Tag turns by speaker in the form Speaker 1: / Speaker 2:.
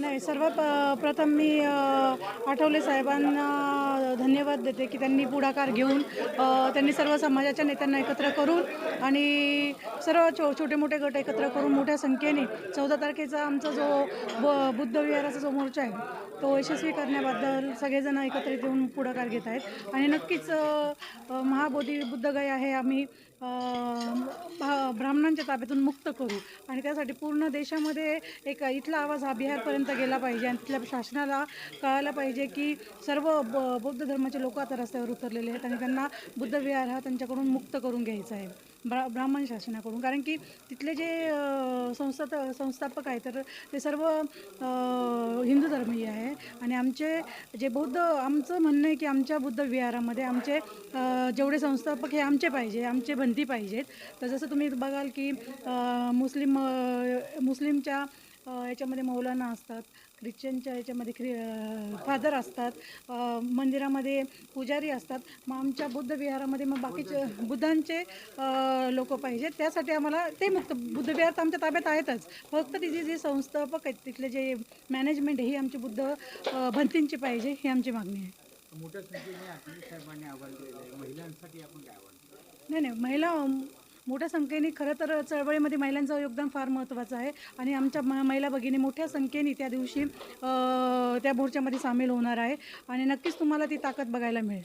Speaker 1: नाही, प्रथम मी आठवले साहेबांना धन्यवाद देते की त्यांनी पुढाकार घेऊन त्यांनी सर्व समाजाच्या नेत्यांना एकत्र करून आणि सर्व छोटे मोठे गट एकत्र करून मोठ्या संख्येने 14 तारखेचा आमचा जो बुद्ध विहाराचा जो मोर्चा आहे तो यशस्वी करण्याबद्दल सगळेजण एकत्रित येऊन पुढाकार घेत आहेत. आणि नक्कीच महाबोधी बुद्धगया हे आम्ही ब्राह्मणांच्या ताब्यातून मुक्त करू आणि त्यासाठी पूर्ण देशामध्ये एक इथला आवाज हा बिहारपर्यंत गेला पाहिजे आणि तिथल्या शासनाला कळायला पाहिजे की सर्व बौद्ध धर्माचे लोक आता रस्त्यावर उतरलेले आहेत आणि त्यांना बुद्ध विहार हा त्यांच्याकडून मुक्त करून घ्यायचा आहे ब्राह्मण शासनाकडून. कारण की तिथले जे संस्थापक आहेत तर ते सर्व हिंदू धर्मीय आहे आणि आमचे जे आमचं म्हणणं आहे की आमच्या बुद्ध विहारामध्ये आमचे जेवढे संस्थापक हे आमचे पाहिजे, आमचे बंदी पाहिजेत. तर जसं तुम्ही बघाल की मुस्लिमच्या याच्यामध्ये मौलाना असतात, ख्रिश्चनच्या याच्यामध्ये फादर असतात, मंदिरामध्ये पुजारी असतात. मग आमच्या बुद्ध विहारामध्ये मग बाकीचे बुद्धांचे लोक पाहिजेत. त्यासाठी आम्हाला ते मुक्त बुद्ध विहार तर आमच्या ताब्यात आहेतच, फक्त तिचे जे संस्थापक आहेत तिथले जे मॅनेजमेंट ही आमची बुद्ध भिंतींची पाहिजे ही आमची मागणी आहे.
Speaker 2: मोठ्या संख्येने आठवले साहेबांनी आवाहन केलेलं आहे, महिलांसाठी आपण काय आवाहन?
Speaker 1: नाही, महिला मोठ्या संख्येने खरं तर चळवळीमध्ये महिलांचं योगदान फार महत्त्वाचं आहे आणि आमच्या महिला भगिनी मोठ्या संख्येने त्या दिवशी त्या मोर्चामध्ये सामील होणार आहे आणि नक्कीच तुम्हाला ती ताकद बघायला मिळेल.